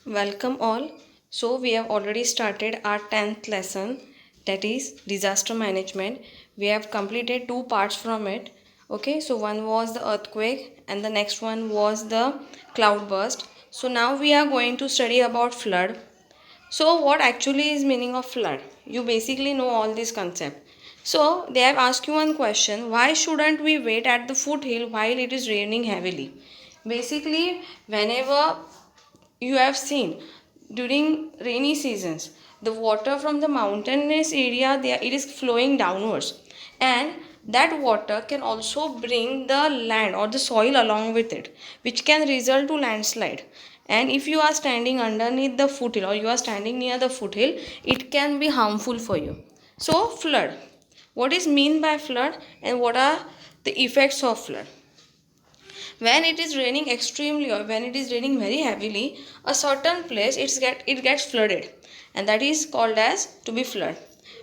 Welcome all. So, we have already started our 10th lesson, that is disaster management. We have completed two parts from it. Okay, so one was the earthquake and the next one was the cloud burst. So, now we are going to study about flood. So, what actually is meaning of flood? You basically know all this concept. So, they have asked you one question, why shouldn't we wait at the foothill while it is raining heavily? Basically, whenever you have seen during rainy seasons the water from the mountainous area there it is flowing downwards, and that water can also bring the land or the soil along with it, which can result to landslide. And if you are standing underneath the foothill or you are standing near the foothill, it can be harmful for you. So flood, what is mean by flood and what are the effects of flood? When it is raining extremely or when it is raining very heavily, a certain place it gets flooded, and that is called as to be flood.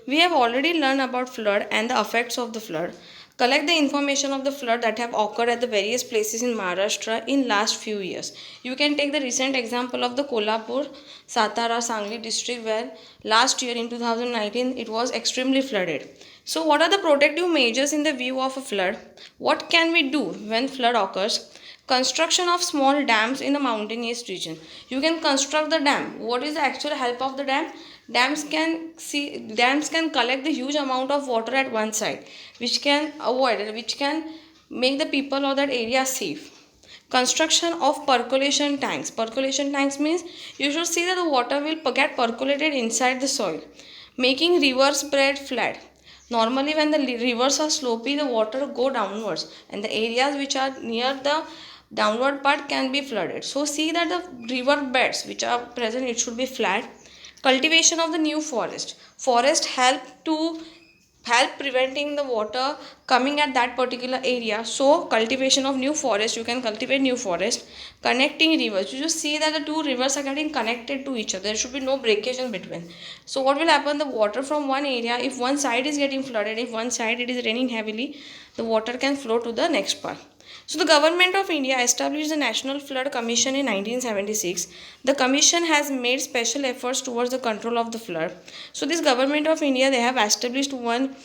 We have already learned about flood and the effects of the flood. Collect the information of the flood that have occurred at the various places in Maharashtra in last few years. You can take the recent example of the Kolhapur, Satara, Sangli district where last year in 2019 it was extremely flooded. So what are the protective measures in the view of a flood? What can we do when flood occurs? Construction of small dams in the mountainous region. You can construct the dam. What is the actual help of the dam? Dams can collect the huge amount of water at one side, which can make the people of that area safe. Construction of percolation tanks. Percolation tanks means you should see that the water will get percolated inside the soil, making rivers spread flat. Normally, when the rivers are slopy, the water go downwards, and the areas which are near the downward part can be flooded. So, see that the river beds which are present, it should be flat. Cultivation of the new forest. Forest help preventing the water coming at that particular area. So cultivation of new forest, you can cultivate new forest. Connecting rivers, you just see that the two rivers are getting connected to each other, there should be no breakage in between. So what will happen, the water from one area, if one side is getting flooded, if one side it is raining heavily, the water can flow to the next part. So, the Government of India established the National Flood Commission in 1976. The commission has made special efforts towards the control of the flood. So, this Government of India, they have established one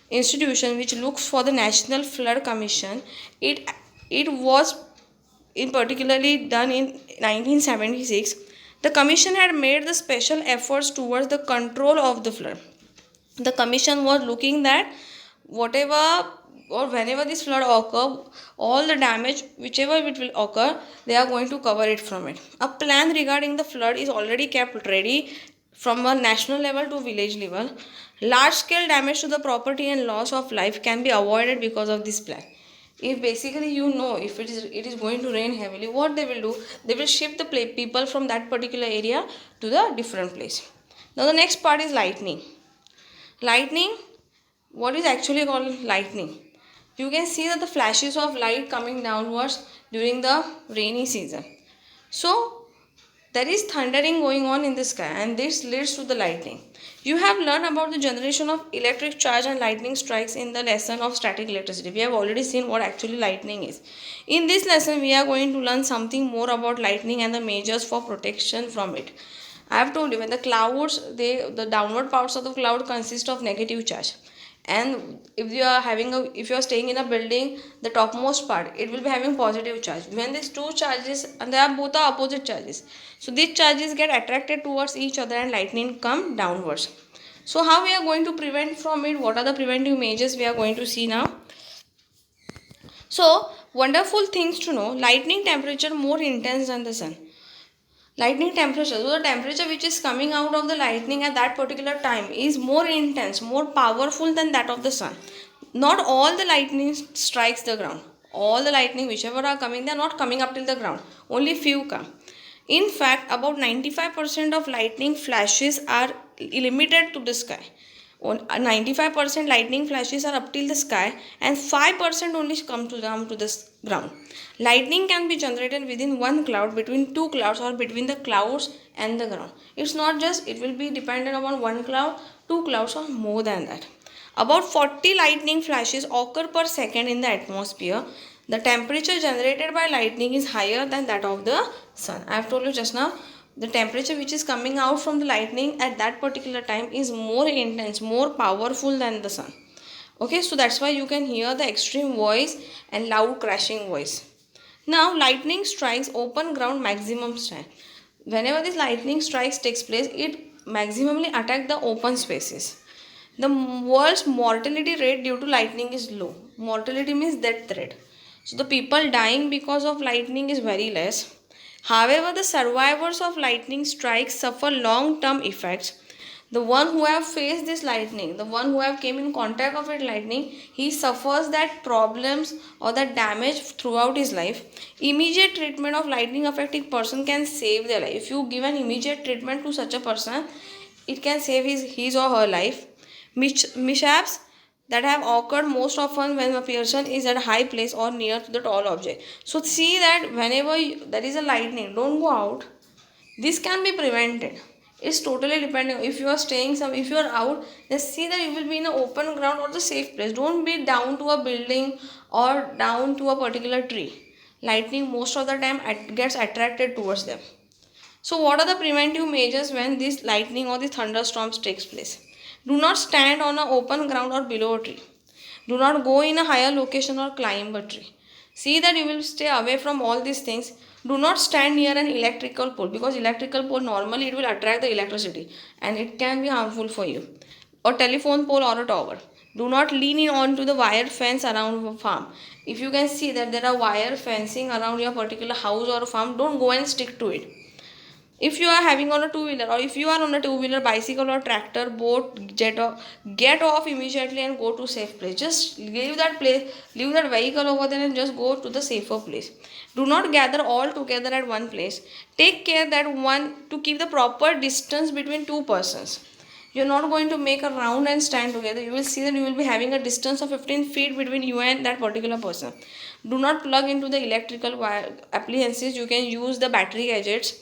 institution which looks for the National Flood Commission. It was in particularly done in 1976. The commission had made the special efforts towards the control of the flood. The commission was looking that whatever or whenever this flood occur, all the damage whichever it will occur, they are going to cover it from it. A plan regarding the flood is already kept ready from a national level to village level. Large scale damage to the property and loss of life can be avoided because of this plan. If basically you know if it is going to rain heavily, what they will do, they will shift the people from that particular area to the different place. Now the next part is lightning. Lightning, what is actually called lightning? You can see that the flashes of light coming downwards during the rainy season. So, there is thundering going on in the sky, and this leads to the lightning. You have learned about the generation of electric charge and lightning strikes in the lesson of static electricity. We have already seen what actually lightning is. In this lesson, we are going to learn something more about lightning and the measures for protection from it. I have told you when the clouds, the downward parts of the cloud consist of negative charge, and if you are staying in a building, the topmost part it will be having positive charge. When these two charges and they are both are opposite charges, so these charges get attracted towards each other and lightning come downwards. So how we are going to prevent from it? What are the preventive measures we are going to see now? So wonderful things to know: lightning temperature more intense than the sun. Lightning temperature, so the temperature which is coming out of the lightning at that particular time is more intense, more powerful than that of the sun. Not all the lightning strikes the ground. All the lightning whichever are coming, they are not coming up till the ground. Only few come. In fact, about 95% of lightning flashes are limited to the sky. 95% lightning flashes are up till the sky, and 5% only come to the ground. Lightning can be generated within one cloud, between two clouds, or between the clouds and the ground. It's not just it will be dependent upon one cloud, two clouds, or more than that. About 40 lightning flashes occur per second in the atmosphere. The temperature generated by lightning is higher than that of the sun. I have told you just now the temperature which is coming out from the lightning at that particular time is more intense, more powerful than the sun. Okay, so that's why you can hear the extreme voice and loud crashing voice. Now, lightning strikes open ground maximum strike. Whenever this lightning strikes takes place, it maximally attack the open spaces. The world's mortality rate due to lightning is low. Mortality means death rate. So the people dying because of lightning is very less. However, the survivors of lightning strikes suffer long-term effects. The one who have faced this lightning, the one who have came in contact of it lightning, he suffers that problems or that damage throughout his life. Immediate treatment of lightning affected person can save their life. If you give an immediate treatment to such a person, it can save his or her life. Mishaps that have occurred most often when a person is at a high place or near to the tall object. So see that whenever there is a lightning, don't go out. This can be prevented. It's totally depending. If you are staying if you are out, just see that you will be in an open ground or the safe place. Don't be down to a building or down to a particular tree. Lightning most of the time gets attracted towards them. So what are the preventive measures when this lightning or the thunderstorms takes place? Do not stand on an open ground or below a tree. Do not go in a higher location or climb a tree. See that you will stay away from all these things. Do not stand near an electrical pole, because electrical pole normally it will attract the electricity and it can be harmful for you. Or telephone pole or a tower. Do not lean in onto the wire fence around a farm. If you can see that there are wire fencing around your particular house or farm, don't go and stick to it. If you are having on a two-wheeler, or if you are on a two-wheeler, bicycle or tractor, boat, get off immediately and go to safe place. Just leave that place, leave that vehicle over there and just go to the safer place. Do not gather all together at one place. Take care that to keep the proper distance between two persons. You're not going to make a round and stand together. You will see that you will be having a distance of 15 feet between you and that particular person. Do not plug into the electrical wire appliances. You can use the battery gadgets.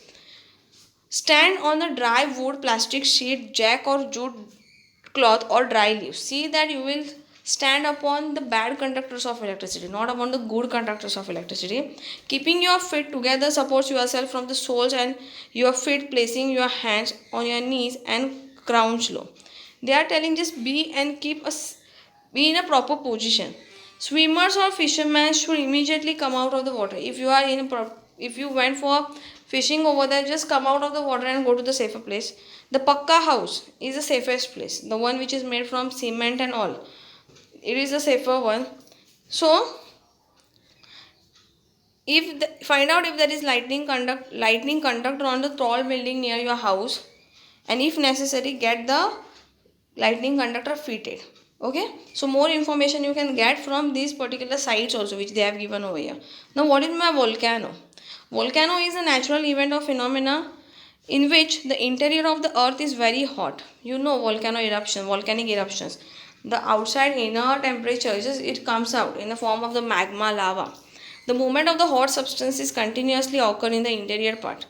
Stand on the dry wood, plastic sheet, jack or jute cloth or dry leaves. See that you will stand upon the bad conductors of electricity, not upon the good conductors of electricity. Keeping your feet together supports yourself from the soles and your feet, placing your hands on your knees and crouch low. They are telling just be in a proper position. Swimmers or fishermen should immediately come out of the water. If you went for fishing over there, just come out of the water and go to the safer place. The Pakka house is the safest place. The one which is made from cement and all. It is the safer one. So, find out if there is lightning conductor on the tall building near your house, and if necessary, get the lightning conductor fitted. Okay, so more information you can get from these particular sites also which they have given over here. Now, what is my volcano? Volcano is a natural event or phenomena in which the interior of the earth is very hot. You know volcanic eruptions. The outside inner temperature it comes out in the form of the magma lava. The movement of the hot substances continuously occur in the interior part.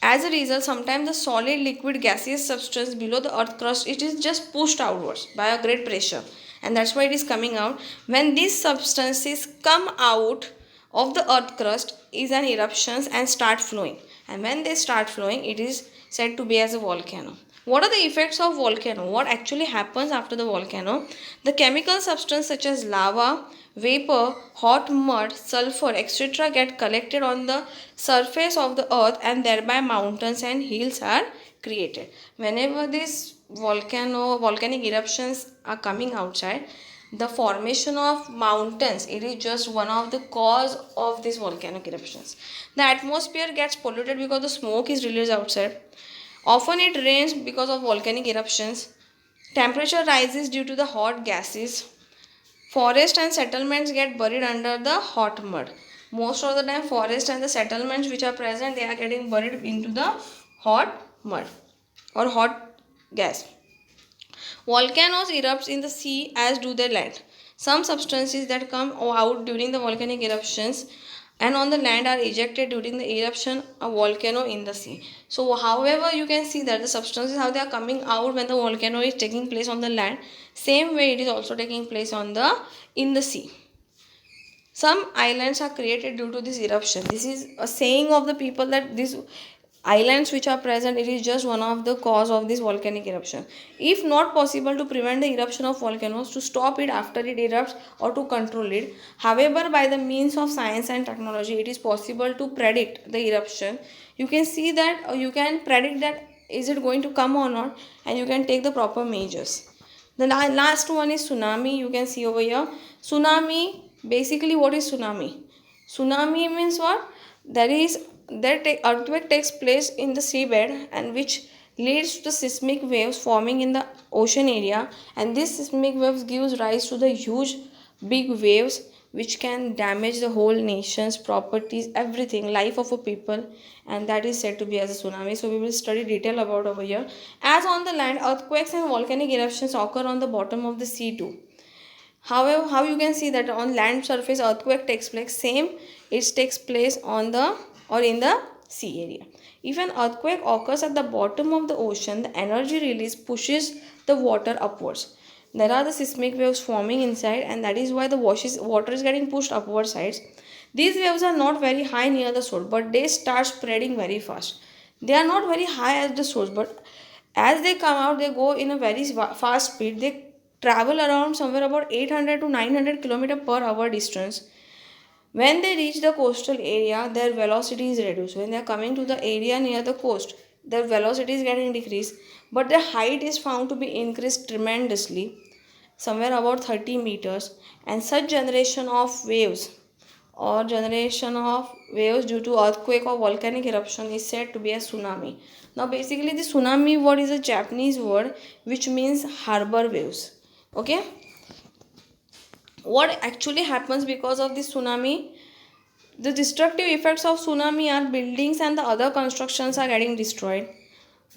As a result, sometimes the solid, liquid, gaseous substance below the earth crust, it is just pushed outwards by a great pressure, and that's why it is coming out. When these substances come out of the earth crust is an eruptions and start flowing, and when they start flowing, it is said to be as a volcano. What are the effects of volcano? What actually happens after the volcano? The chemical substance such as lava, vapor, hot mud, sulfur, etc. get collected on the surface of the earth, and thereby mountains and hills are created. Whenever these volcanic eruptions are coming outside, the formation of mountains, it is just one of the cause of these volcanic eruptions. The atmosphere gets polluted because the smoke is released outside. Often it rains because of volcanic eruptions. Temperature rises due to the hot gases. Forests and settlements get buried under the hot mud. Most of the time, forests and the settlements which are present, they are getting buried into the hot mud or hot gas. Volcanoes erupt in the sea as do the land. Some substances that come out during the volcanic eruptions and on the land are ejected during the eruption of volcano in the sea. So however you can see that the substances how they are coming out when the volcano is taking place on the land, same way it is also taking place in the sea. Some islands are created due to this eruption. This is a saying of the people that islands which are present, it is just one of the cause of this volcanic eruption. If not possible to prevent the eruption of volcanoes, to stop it after it erupts or to control it, however, by the means of science and technology, it is possible to predict the eruption. You can see that, you can predict that is it going to come or not, and you can take the proper measures. The last one is tsunami. You can see over here. Tsunami, basically what is tsunami? Tsunami means what? There is that earthquake takes place in the seabed, and which leads to the seismic waves forming in the ocean area, and this seismic waves gives rise to the huge big waves which can damage the whole nation's properties, everything, life of a people, and that is said to be as a tsunami. So we will study detail about over here. As on the land, earthquakes and volcanic eruptions occur on the bottom of the sea too. However, how you can see that on land surface earthquake takes place, same it takes place on the or in the sea area. If an earthquake occurs at the bottom of the ocean, the energy release pushes the water upwards. There are the seismic waves forming inside, and that is why the water is getting pushed upward sides. These waves are not very high near the source, but they start spreading very fast. They are not very high at the source, but as they come out, they go in a very fast speed. They travel around somewhere about 800 to 900 km per hour distance. When they reach the coastal area, their velocity is reduced. When they are coming to the area near the coast, their velocity is getting decreased, but their height is found to be increased tremendously, somewhere about 30 meters. And such generation of waves due to earthquake or volcanic eruption is said to be a tsunami. Now, basically, the tsunami word is a Japanese word which means harbor waves. Okay, what actually happens because of this tsunami? The destructive effects of tsunami are buildings and the other constructions are getting destroyed.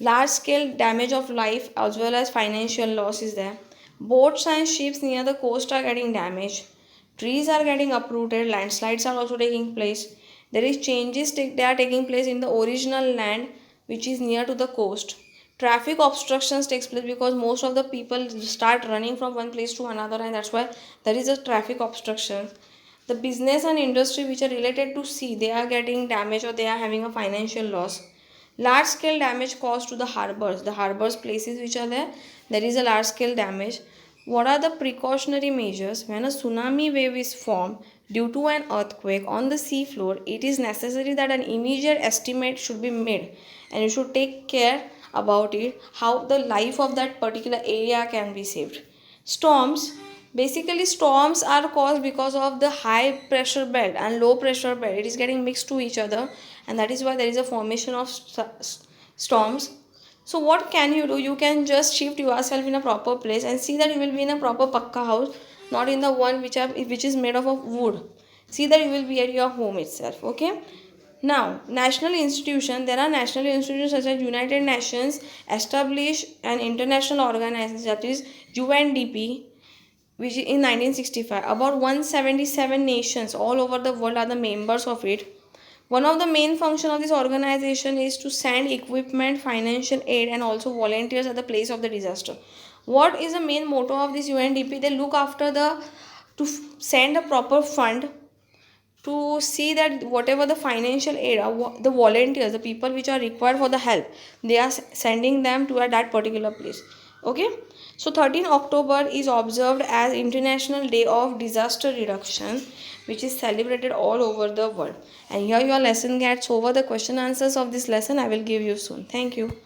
Large scale damage of life as well as financial loss is there. Boats and ships near the coast are getting damaged. Trees are getting uprooted. Landslides are also taking place. There is changes they are taking place in the original land which is near to the coast. Traffic obstructions takes place because most of the people start running from one place to another, and that's why there is a traffic obstruction. The business and industry which are related to sea, they are getting damaged or they are having a financial loss. Large scale damage caused to the harbors places which are there is a large scale damage. What are the precautionary measures? When a tsunami wave is formed due to an earthquake on the sea floor, it is necessary that an immediate estimate should be made, and you should take care about it, how the life of that particular area can be saved. Storms, basically storms are caused because of the high pressure belt and low pressure belt, it is getting mixed to each other, and that is why there is a formation of storms. So what can you do? You can just shift yourself in a proper place and see that you will be in a proper pakka house, not in the one which is made of wood. See that you will be at your home itself. Okay. Now, national institution. There are national institutions such as United Nations established an international organization, that is UNDP, which in 1965. About 177 nations all over the world are the members of it. One of the main functions of this organization is to send equipment, financial aid, and also volunteers at the place of the disaster. What is the main motto of this UNDP? They look after send a proper fund to see that whatever the financial aid, the volunteers, the people which are required for the help, they are sending them to that particular place. Okay. So 13 October is observed as International Day of Disaster Reduction, which is celebrated all over the world. And here your lesson gets over. The question answers of this lesson I will give you soon. Thank you.